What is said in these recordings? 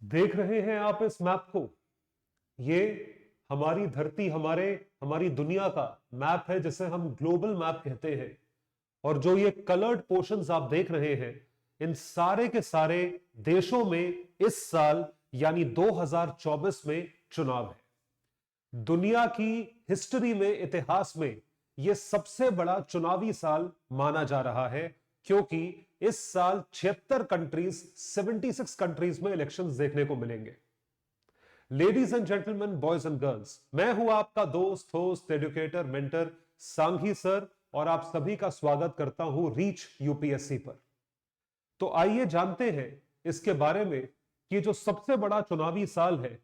देख रहे हैं आप इस मैप को? ये हमारी धरती, हमारी दुनिया का मैप है, जिसे हम ग्लोबल मैप कहते हैं। और जो ये कलर्ड पोर्शंस आप देख रहे हैं, इन सारे के सारे देशों में इस साल यानी 2024 में चुनाव है। दुनिया की हिस्ट्री में, इतिहास में यह सबसे बड़ा चुनावी साल माना जा रहा है, क्योंकि इस साल 76 कंट्रीज, 76 कंट्रीज में इलेक्शंस देखने को मिलेंगे। Ladies and gentleman, boys and girls, मैं हूं आपका दोस्त, host, educator, mentor Sanghi sir, और आप सभी का स्वागत करता हूं रीच यूपीएससी पर। तो आइए जानते हैं इसके बारे में कि जो सबसे बड़ा चुनावी साल है,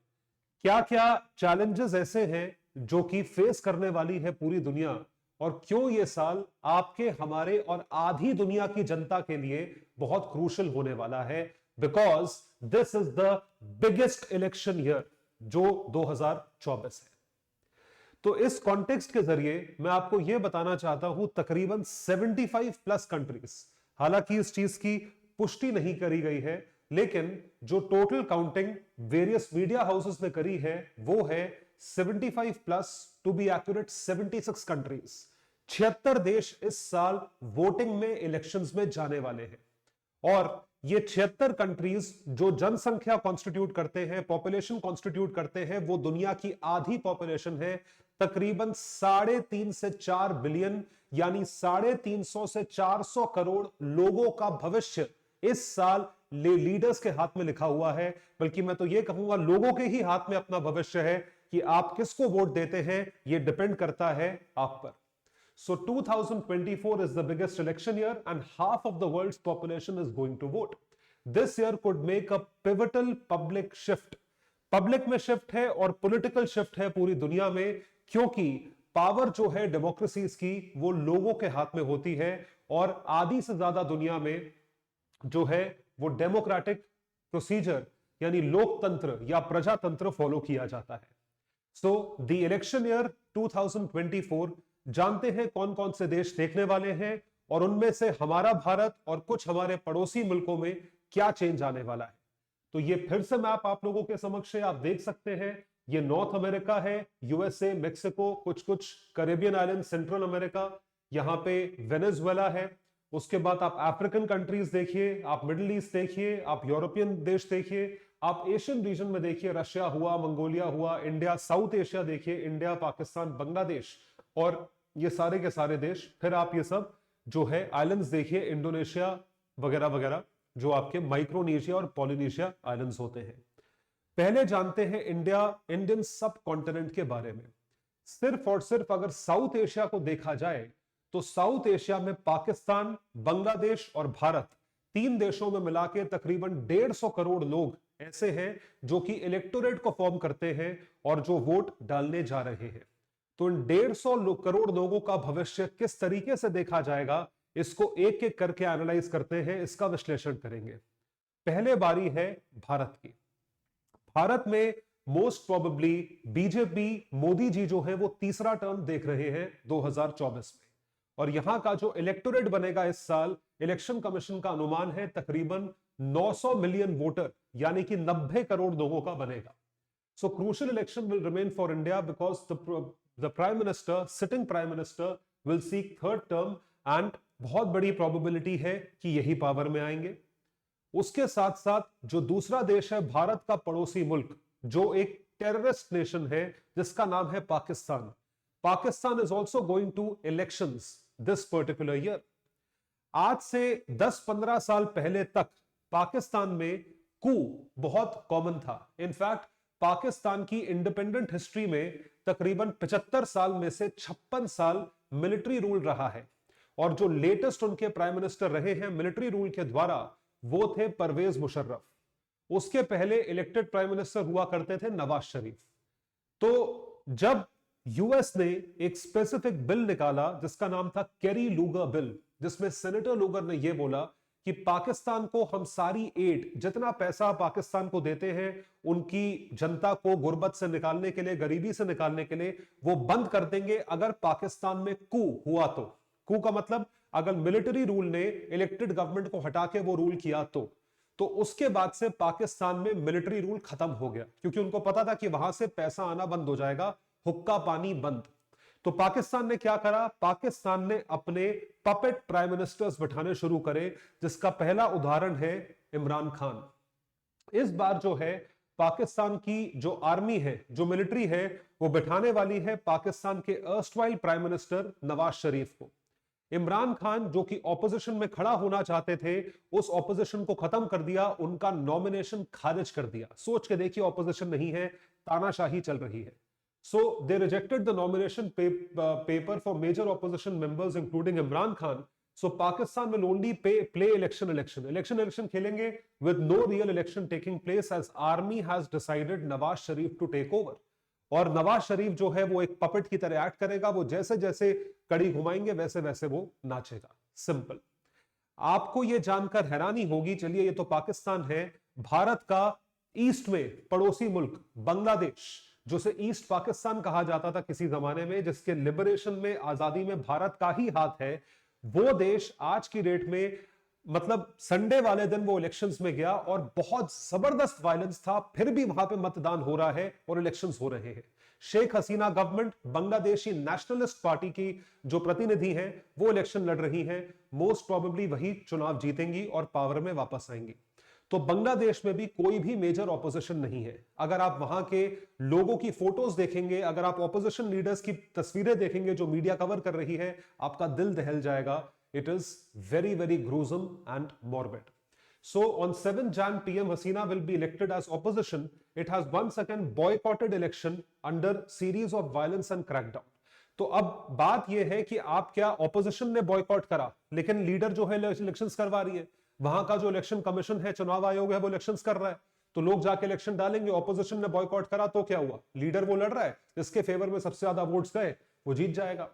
क्या क्या चैलेंजेस ऐसे हैं जो कि फेस करने वाली है पूरी दुनिया, और क्यों यह साल आपके, हमारे और आधी दुनिया की जनता के लिए बहुत क्रूशियल होने वाला है, because this is the biggest election year जो 2024 है। तो इस कॉन्टेक्स्ट के जरिए मैं आपको यह बताना चाहता हूं, तकरीबन 75 प्लस कंट्रीज, हालांकि इस चीज की पुष्टि नहीं करी गई है, लेकिन जो total counting various media houses ने करी है वो है 75 plus, to be accurate 76 countries. 76 देश इस साल वोटिंग में, इलेक्शंस में जाने वाले हैं। और ये 76 कंट्रीज जो जनसंख्या कॉन्स्टिट्यूट करते हैं, पॉपुलेशन कॉन्स्टिट्यूट करते हैं, वो दुनिया की आधी पॉपुलेशन है, तकरीबन 3.5 से 4 बिलियन, यानी 350 से 400 करोड़ लोगों का भविष्य इस साल लीडर्स के हाथ में लिखा हुआ है। बल्कि मैं तो यह कहूंगा, लोगों के ही हाथ में अपना भविष्य है कि आप किसको वोट देते हैं, यह डिपेंड करता है आप पर। So 2024 is the biggest election year and half of the world's population is going to vote. This year could make a pivotal public shift. Public में शिफ्ट है और पॉलिटिकल शिफ्ट है पूरी दुनिया में, क्योंकि पावर जो है डेमोक्रेसीज की वो लोगों के हाथ में होती है, और आधी से ज्यादा दुनिया में जो है वो डेमोक्रेटिक प्रोसीजर यानी लोकतंत्र या प्रजातंत्र फॉलो किया जाता है। सो द इलेक्शन ईयर 2024, जानते हैं कौन कौन से देश देखने वाले हैं, और उनमें से हमारा भारत और कुछ हमारे पड़ोसी मुल्कों में क्या चेंज आने वाला है। तो ये फिर से मैप आप लोगों के समक्ष है, आप देख सकते हैं। ये नॉर्थ अमेरिका है, यूएसए, मेक्सिको, कुछ कुछ कैरेबियन आइलैंड, सेंट्रल अमेरिका, यहां पे वेनेजुएला है। उसके बाद आप अफ्रीकन कंट्रीज देखिए, आप मिडिल ईस्ट देखिए, आप यूरोपियन देश देखिए, आप एशियन रीजन में देखिए, रशिया हुआ, मंगोलिया हुआ, इंडिया, साउथ एशिया देखिए, इंडिया, पाकिस्तान, बांग्लादेश, और ये सारे के सारे देश। फिर आप ये सब जो है आइलैंड्स देखिए, इंडोनेशिया वगैरह वगैरह, जो आपके माइक्रोनेशिया और पॉलिनेशिया आइलैंड्स होते हैं। पहले जानते हैं इंडियन सब कॉन्टिनेंट के बारे में। सिर्फ और सिर्फ अगर साउथ एशिया को देखा जाए तो साउथ एशिया में पाकिस्तान, बांग्लादेश और भारत, तीन देशों में मिला के तकरीबन 150 करोड़ लोग ऐसे हैं जो कि इलेक्टोरेट को फॉर्म करते हैं और जो वोट डालने जा रहे हैं। तो इन 150 करोड़ लोगों का भविष्य किस तरीके से देखा जाएगा, इसको एक एक करके एनालाइज करते हैं, इसका विश्लेषण करेंगे। पहले बारी है भारत की। भारत में most probably BJP, Modi ji जो है वो तीसरा टर्म देख रहे हैं 2024 में, और यहां का जो इलेक्टोरेट बनेगा इस साल, इलेक्शन कमीशन का अनुमान है तकरीबन 900 मिलियन वोटर, यानी कि 90 करोड़ लोगों का बनेगा। So crucial election will remain for India because the prime minister, sitting prime minister will seek third term, and बहुत बड़ी प्रोबेबिलिटी है कि यही पावर में आएंगे। उसके साथ साथ जो दूसरा देश है, भारत का पड़ोसी मुल्क, जो एक टेररिस्ट नेशन है जिसका नाम है Pakistan. Pakistan is also going to elections this particular year. आज से 10-15 साल पहले तक पाकिस्तान में कू बहुत कॉमन था। इनफैक्ट पाकिस्तान की इंडिपेंडेंट हिस्ट्री में तकरीबन 75 साल में से 56 साल मिलिट्री रूल रहा है, और जो लेटेस्ट उनके प्राइम मिनिस्टर रहे हैं मिलिट्री रूल के द्वारा वो थे परवेज मुशर्रफ। उसके पहले इलेक्टेड प्राइम मिनिस्टर हुआ करते थे नवाज शरीफ। तो जब यूएस ने एक स्पेसिफिक बिल निकाला जिसका नाम था कैरी लूगर बिल, जिसमें सेनेटर लूगर ने यह बोला कि पाकिस्तान को हम सारी एड, जितना पैसा पाकिस्तान को देते हैं उनकी जनता को गुर्बत से निकालने के लिए, गरीबी से निकालने के लिए, वो बंद कर देंगे अगर पाकिस्तान में कू हुआ तो। कू का मतलब अगर मिलिट्री रूल ने इलेक्टेड गवर्नमेंट को हटा के वो रूल किया तो उसके बाद से पाकिस्तान में मिलिट्री रूल खत्म हो गया, क्योंकि उनको पता था कि वहां से पैसा आना बंद हो जाएगा, हुक्का पानी बंद। तो पाकिस्तान ने क्या करा, पाकिस्तान ने अपने पपेट प्राइम मिनिस्टर्स बिठाने शुरू करे, जिसका पहला उदाहरण है इमरान खान। इस बार जो है पाकिस्तान की जो आर्मी है, जो मिलिट्री है, वो बिठाने वाली है पाकिस्तान के erstwhile prime minister Nawaz Sharif को। इमरान खान जो कि ऑपोजिशन में खड़ा होना चाहते थे, उस ऑपोजिशन को खत्म कर दिया, उनका नॉमिनेशन खारिज कर दिया। सोच के देखिए, ऑपोजिशन नहीं है, तानाशाही चल रही है। So they rejected the nomination paper for major opposition members, including Imran Khan. So Pakistan will only play election खेलेंगे with no real election taking place, as army has decided Nawaz Sharif to take over. और नवाज शरीफ जो है वो एक puppet की तरह act करेगा, वो जैसे जैसे कड़ी घुमाएंगे वैसे वैसे वो नाचेगा। सिंपल। आपको ये जानकर हैरानी होगी, चलिए ये तो पाकिस्तान है, भारत का ईस्ट में पड़ोसी मुल्क बांग्लादेश, जो से ईस्ट पाकिस्तान कहा जाता था किसी जमाने में, जिसके लिबरेशन में, आजादी में भारत का ही हाथ है, वो देश आज की डेट में, मतलब संडे वाले दिन वो इलेक्शंस में गया और बहुत जबरदस्त वायलेंस था, फिर भी वहां पे मतदान हो रहा है और इलेक्शंस हो रहे हैं। Sheikh Hasina government, Bangladeshi nationalist party की जो प्रतिनिधि हैं, वो इलेक्शन लड़ रही हैं, मोस्ट प्रोबेबली वही चुनाव जीतेंगी और पावर में वापस आएंगी। तो बांग्लादेश में भी कोई भी मेजर ऑपोजिशन नहीं है। अगर आप वहां के लोगों की फोटोज देखेंगे, अगर आप ऑपोजिशन लीडर्स की तस्वीरें देखेंगे जो मीडिया कवर कर रही है, आपका दिल दहल जाएगा। It is very very gruesome and morbid. So on 7 Jan, PM Hasina will be elected as opposition. It has once again boycotted election under series of violence and crackdown. तो अब बात यह है कि आप क्या ऑपोजिशन ने बॉयकॉट करा, लेकिन लीडर जो है इलेक्शंस करवा रही है, वहां का जो इलेक्शन कमीशन है, चुनाव आयोग है, वो इलेक्शंस कर रहा है, तो लोग जाके इलेक्शन डालेंगे। ऑपोजिशन ने बॉयकॉट करा तो क्या हुआ, लीडर वो लड़ रहा है, जिसके फेवर में सबसे ज्यादा वोट्स गए वो जीत जाएगा।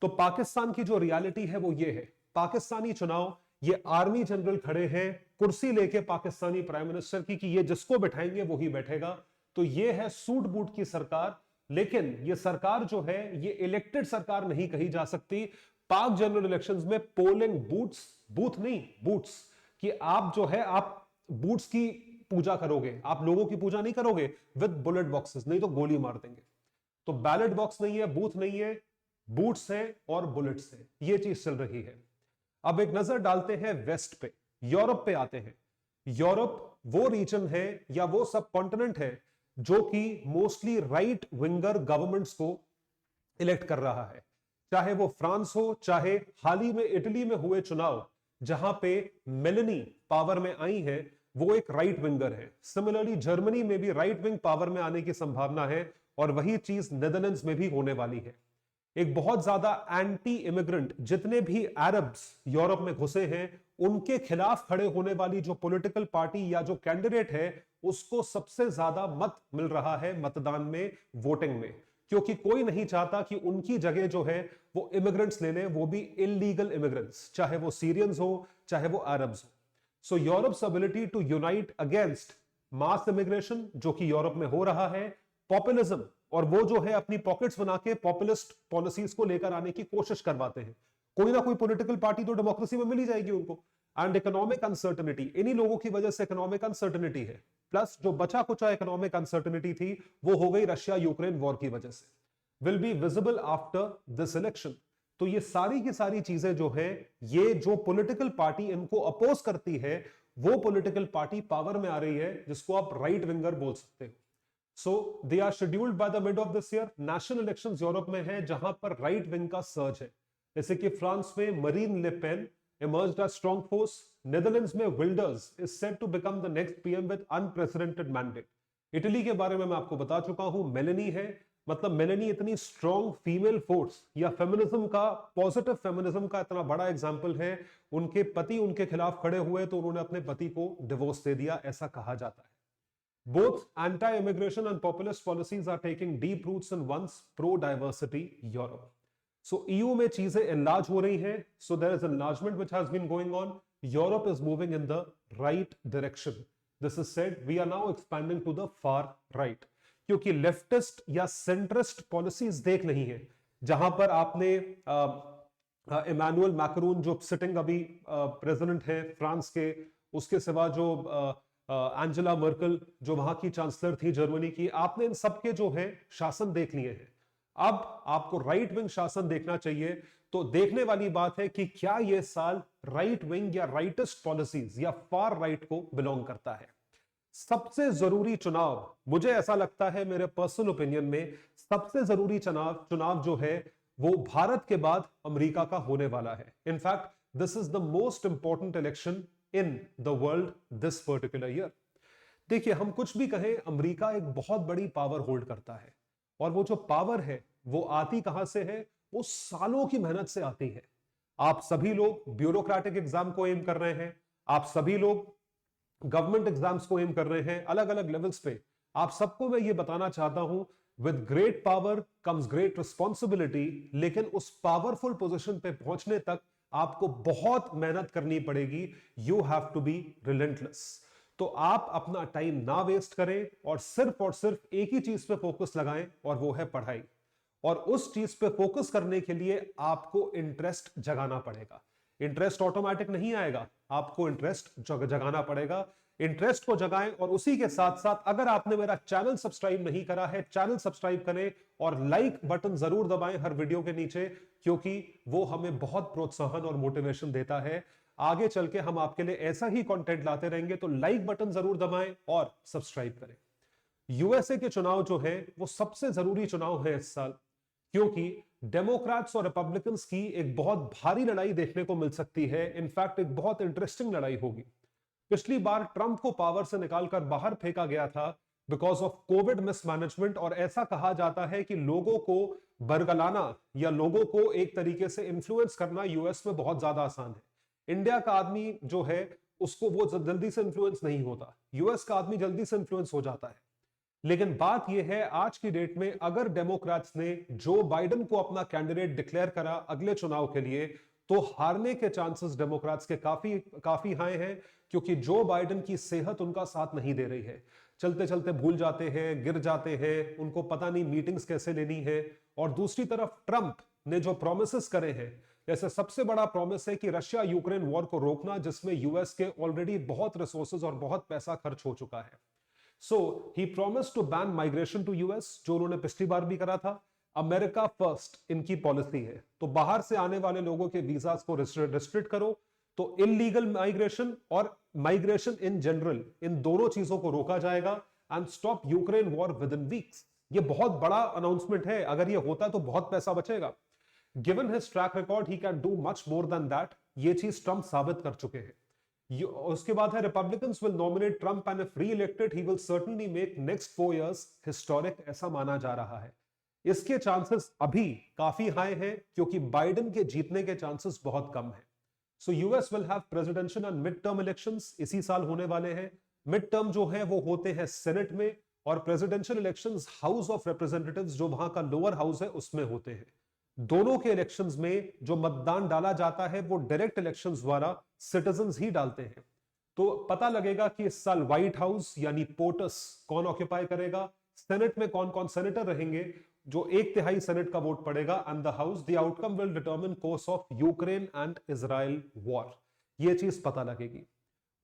तो पाकिस्तान की जो रियलिटी है वो ये है, पाकिस्तानी चुनाव, ये आर्मी जनरल खड़े हैं कुर्सी लेके पाकिस्तानी प्राइम मिनिस्टर की, कि ये जिसको बैठाएंगे वो ही बैठेगा। तो ये है सूट बूट की सरकार। लेकिन ये सरकार जो है, ये इलेक्टेड सरकार नहीं कही जा सकती। पाक जनरल इलेक्शंस में पोलिंग बूथ्स, बूथ नहीं बूथ्स, कि आप जो है आप बूथ्स की पूजा करोगे, आप लोगों की पूजा नहीं करोगे विद बुलेट बॉक्सेस, नहीं तो गोली मार देंगे। तो बैलेट बॉक्स नहीं है, बूथ नहीं है, बूट्स है और बुलेट्स है, ये चीज चल रही है। अब एक नजर डालते हैं वेस्ट पे, यूरोप पे आते हैं। यूरोप वो रीजन है या वो सब कॉन्टिनेंट है जो कि मोस्टली राइट विंगर गवर्नमेंट्स को इलेक्ट कर रहा है। चाहे वो फ्रांस हो, चाहे हाल ही में इटली में हुए चुनाव जहां पे मेलेनी पावर में आई है, वो एक राइट विंगर है। सिमिलरली जर्मनी में भी राइट विंग पावर में आने की संभावना है, और वही चीज नेदरलैंड्स में भी होने वाली है। एक बहुत ज्यादा एंटी इमिग्रेंट, जितने भी अरब्स यूरोप में घुसे हैं, उनके खिलाफ खड़े होने वाली जो पॉलिटिकल पार्टी या जो कैंडिडेट है, उसको सबसे ज्यादा मत मिल रहा है मतदान में, वोटिंग में, क्योंकि कोई नहीं चाहता कि उनकी जगह जो है वो इमिग्रेंट्स ले लें, वो भी इलीगल इमिग्रेंट्स, चाहे वो सीरियंस हो, चाहे वो अरब्स हो। So Europe's ability to unite against mass immigration, जो कि यूरोप में हो रहा है, पॉपुलिज्म, और वो जो है अपनी पॉकेट्स बना के पॉपुलिस्ट पॉलिसीज को लेकर आने की कोशिश करवाते हैं। कोई ना कोई पॉलिटिकल पार्टी तो डेमोक्रेसी में मिल ही जाएगी उनको। एंड इकोनॉमिक अनसर्टेनिटी, इन्हीं लोगों की वजह से इकोनॉमिक अनसर्टेनिटी है। प्लस जो बचा कुचा इकोनॉमिक अनसर्टेनिटी थी, वो हो गई रशिया यूक्रेन वॉर की वजह से, will be visible after this election. तो ये सारी की सारी चीजें जो है, ये जो पॉलिटिकल पार्टी इनको अपोज करती है, वो पॉलिटिकल पार्टी पावर में आ रही है, जिसको आप राइट विंगर बोल सकते हो। So they are scheduled by the mid of this year. National elections Europe में है जहां पर राइट विंग का सर्च है, जैसे कि फ्रांस में Marine Le Pen emerged as strong force. Netherlands में Wilders is said to become the next PM with unprecedented mandate. Italy के बारे में मैं आपको बता चुका हूं, मेलेनी है, मतलब मेलेनी इतनी स्ट्रॉन्ग फीमेल फोर्स या फेमिनिज्म का, पॉजिटिव फेमिनिज्म का इतना बड़ा एग्जाम्पल है। उनके पति उनके खिलाफ खड़े हुए तो उन्होंने अपने पति को डिवोर्स दे दिया, ऐसा कहा जाता है। Both anti-immigration and populist policies are taking deep roots in once pro-diversity Europe. So EU में चीजें enlarge हो रही हैं. So there is enlargement which has been going on. Europe is moving in the right direction. This is said, we are now expanding to the far right. क्योंकि leftist या centrist policies देख नहीं है, जहां पर आपने इमैनुअल मैक्रोन जो sitting अभी प्रेसिडेंट है फ्रांस के, उसके सिवा जो एंजेला मर्केल जो वहां की चांसलर थी जर्मनी की, आपने इन सबके जो है शासन देख लिए हैं। अब आपको राइट विंग शासन देखना चाहिए। तो देखने वाली बात है कि क्या यह साल राइट विंग या राइटिस्ट पॉलिसीज या फार राइट को बिलोंग करता है। सबसे जरूरी चुनाव, मुझे ऐसा लगता है मेरे पर्सनल ओपिनियन में, सबसे जरूरी चुनाव जो है वो भारत के बाद अमेरिका का होने वाला है। In fact this is the most important election in the world this particular year. देखिए, हम कुछ भी कहें, अमेरिका एक बहुत बड़ी पावर होल्ड करता है, और वो जो पावर है वो आती कहां से है? वो सालों की मेहनत से आती है। आप सभी लोग ब्यूरोक्रेटिक एग्जाम को एम कर रहे हैं, आप सभी लोग गवर्नमेंट एग्जाम्स को एम कर रहे हैं अलग अलग लेवल्स पे। आप सबको मैं ये बताना चाहता हूं, with great power comes great responsibility, लेकिन उस पावरफुल पोजीशन पे पहुंचने तक आपको बहुत मेहनत करनी पड़ेगी। You have to be relentless. तो आप अपना टाइम ना वेस्ट करें और सिर्फ एक ही चीज पे फोकस लगाएं, और वो है पढ़ाई। और उस चीज पे फोकस करने के लिए आपको इंटरेस्ट जगाना पड़ेगा। इंटरेस्ट ऑटोमेटिक नहीं आएगा, आपको इंटरेस्ट जगाना पड़ेगा। इंटरेस्ट को जगाएं, और उसी के साथ साथ अगर आपने मेरा चैनल सब्सक्राइब नहीं करा है, चैनल सब्सक्राइब करें और लाइक बटन जरूर दबाएं हर वीडियो के नीचे, क्योंकि वो हमें बहुत प्रोत्साहन और मोटिवेशन देता है। आगे चल के हम आपके लिए ऐसा ही कंटेंट लाते रहेंगे। तो लाइक बटन जरूर दबाएं और सब्सक्राइब करें। यूएसए के चुनाव जो है वो सबसे जरूरी चुनाव है इस साल, क्योंकि डेमोक्रेट्स और रिपब्लिकन्स की एक बहुत भारी लड़ाई देखने को मिल सकती है। इनफैक्ट एक बहुत इंटरेस्टिंग लड़ाई होगी। पिछली बार ट्रंप को पावर से निकालकर बाहर फेंका गया था बिकॉज ऑफ कोविड मिसमैनेजमेंट, और ऐसा कहा जाता है कि लोगों को बरगलाना या लोगों को एक तरीके से इंफ्लुएंस करना यूएस में बहुत ज्यादा आसान है। इंडिया का आदमी जो है उसको वो जल्दी से इंफ्लुएंस नहीं होता, यूएस का आदमी जल्दी से इंफ्लुएंस हो जाता है। लेकिन बात यह है, आज की डेट में अगर डेमोक्रेट्स ने जो बाइडेन को अपना कैंडिडेट डिक्लेयर करा अगले चुनाव के लिए, तो हारने के चांसेस डेमोक्रेट्स के काफी हाई हैं, क्योंकि जो बाइडेन की सेहत उनका साथ नहीं दे रही है। चलते चलते भूल जाते हैं, गिर जाते हैं, उनको पता नहीं मीटिंग्स कैसे लेनी है। और दूसरी तरफ ट्रंप ने जो प्रॉमिसेस करे हैं, जैसे सबसे बड़ा प्रॉमिस है कि रशिया यूक्रेन वॉर को रोकना, जिसमें यूएस के ऑलरेडी बहुत रिसोर्सेज और बहुत पैसा खर्च हो चुका है। So he promised to ban migration to US, जो उन्होंने पिछली बार भी करा था। अमेरिका फर्स्ट इनकी पॉलिसी है, तो बाहर से आने वाले लोगों के वीजास को रिस्ट्रिक्ट करो, तो इलीगल माइग्रेशन और माइग्रेशन इन जनरल, इन दोनों चीजों को रोका जाएगा। And stop Ukraine war with in weeks. ये बहुत बड़ा अनाउंसमेंट है, अगर ये होता है तो बहुत पैसा बचेगा। Given his track record he can do much more than that. ये चीज ट्रंप साबित कर चुके हैं। उसके बाद है Republicans will nominate Trump and if re-elected he will certainly make next 4 years historic, ऐसा माना जा रहा है। इसके चांसेस अभी काफी हाई हैं, क्योंकि बाइडेन के जीतने के चांसेस बहुत कम हैं। So US will have presidential and mid term elections इसी साल होने वाले हैं। मिड टर्म जो है वो होते हैं सेनेट में, और presidential elections house of representatives, जो वहां का लोअर हाउस है, उसमें होते हैं। दोनों के इलेक्शंस में जो मतदान डाला जाता है वो डायरेक्ट इलेक्शंस द्वारा सिटीजंस ही डालते हैं। तो पता लगेगा कि इस साल व्हाइट हाउस यानी पोटस कौन ऑक्यूपाई करेगा, सेनेट में कौन कौन सेनेटर रहेंगे, जो 1/3 सेनेट का वोट पड़ेगा, and the house the outcome will determine course of Ukraine and Israel war. ये चीज पता लगेगी।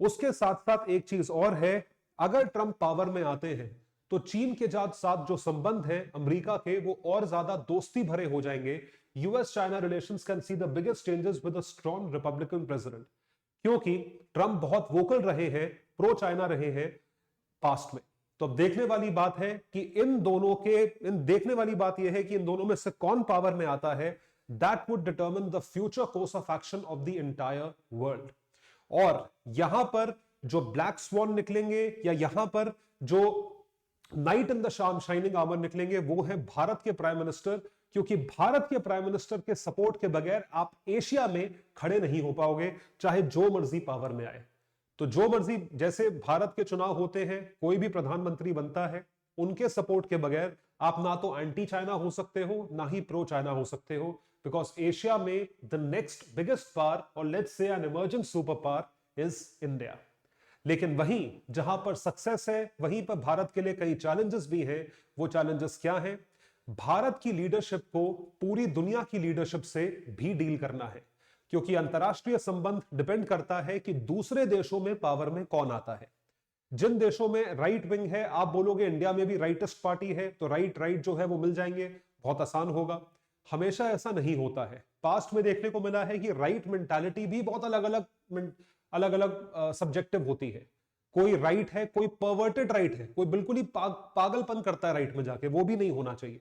उसके साथ साथ एक चीज और है, अगर ट्रंप पावर में आते हैं तो चीन के साथ जो संबंध है अमेरिका के, वो और ज्यादा दोस्ती भरे हो जाएंगे। US China relations can see the biggest changes with a strong Republican president, क्योंकि ट्रंप बहुत वोकल रहे हैं, प्रो चाइना रहे हैं पास्ट में। तो अब देखने वाली बात है कि देखने वाली बात यह है कि इन दोनों में से कौन पावर में आता है। That would determine the future course of action of the entire world. और यहां पर जो ब्लैक स्वॉन निकलेंगे, या यहां पर जो night in the shining armour निकलेंगे, वो है भारत के प्राइम मिनिस्टर, क्योंकि भारत के प्राइम मिनिस्टर के सपोर्ट के बगैर आप एशिया में खड़े नहीं हो पाओगे, चाहे जो मर्जी पावर में आए। तो जो मर्जी, जैसे भारत के चुनाव होते हैं, कोई भी प्रधानमंत्री बनता है, उनके सपोर्ट के बगैर आप ना तो एंटी चाइना हो सकते हो, ना ही प्रो चाइना हो सकते हो, बिकॉज एशिया में द नेक्स्ट बिगेस्ट पावर और let's say an emerging super power is India. लेकिन वहीं जहां पर सक्सेस है वहीं पर भारत के लिए कई चैलेंजेस भी हैं। वो चैलेंजेस क्या हैं? भारत की लीडरशिप को पूरी दुनिया की लीडरशिप से भी डील करना है, क्योंकि अंतरराष्ट्रीय संबंध डिपेंड करता है कि दूसरे देशों में पावर में कौन आता है। जिन देशों में राइट विंग है, आप बोलोगे इंडिया में भी राइटिस्ट पार्टी है तो राइट जो है वो मिल जाएंगे, बहुत आसान होगा। हमेशा ऐसा नहीं होता है। पास्ट में देखने को मिला है कि राइट मेंटालिटी भी बहुत अलग अलग सब्जेक्टिव होती है। कोई राइट है, कोई परवर्टेड राइट है, कोई बिल्कुल ही पागलपन करता है राइट में जाके, वो भी नहीं होना चाहिए।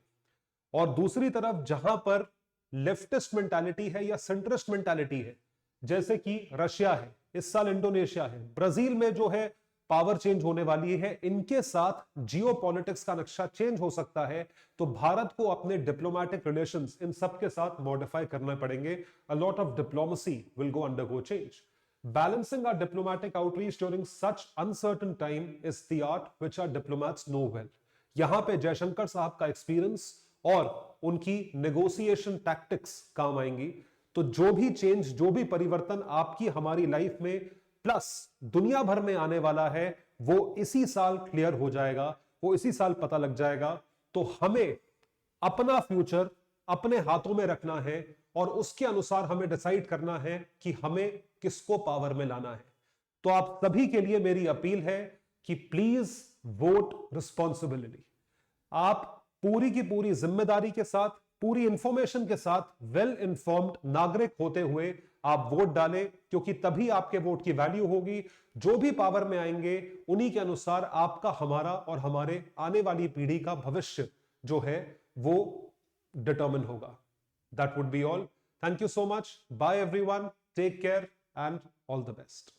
और दूसरी तरफ जहां पर लेफ्टिस्ट मेंटालिटी है या सेंट्रिस्ट मेंटालिटी है, जैसे कि रशिया है, इस साल इंडोनेशिया है, ब्राजील में जो है पावर चेंज होने वाली है, इनके साथ जियोपॉलिटिक्स का नक्शा चेंज हो सकता है। तो भारत को अपने डिप्लोमेटिक रिलेशंस इन सब के साथ मॉडिफाई करना पड़ेंगे। A lot of diplomacy will go undergo change. Balancing our diplomatic outreach during such uncertain time is the art which our diplomats know well. यहां पे जयशंकर साहब का एक्सपीरियंस और उनकी नेगोशिएशन टैक्टिक्स काम आएंगी। तो जो भी चेंज, जो भी परिवर्तन आपकी हमारी लाइफ में प्लस दुनिया भर में आने वाला है, वो इसी साल क्लियर हो जाएगा, वो इसी साल पता लग जाएगा। तो हमें अपना फ्यूचर अपने हाथों में रखना है और उसके अनुसार हमें डिसाइड करना है कि हमें किसको पावर में लाना है। तो आप सभी के लिए मेरी अपील है कि प्लीज वोट रिस्पॉन्सिबिलिटी। आप पूरी की पूरी जिम्मेदारी के साथ, पूरी इंफॉर्मेशन के साथ, वेल इन्फॉर्म्ड नागरिक होते हुए आप वोट डालें, क्योंकि तभी आपके वोट की वैल्यू होगी। जो भी पावर में आएंगे उन्हीं के अनुसार आपका, हमारा और हमारे आने वाली पीढ़ी का भविष्य जो है वो डिटरमिन होगा। That would be all. Thank you so much. Bye everyone. Take care and all the best.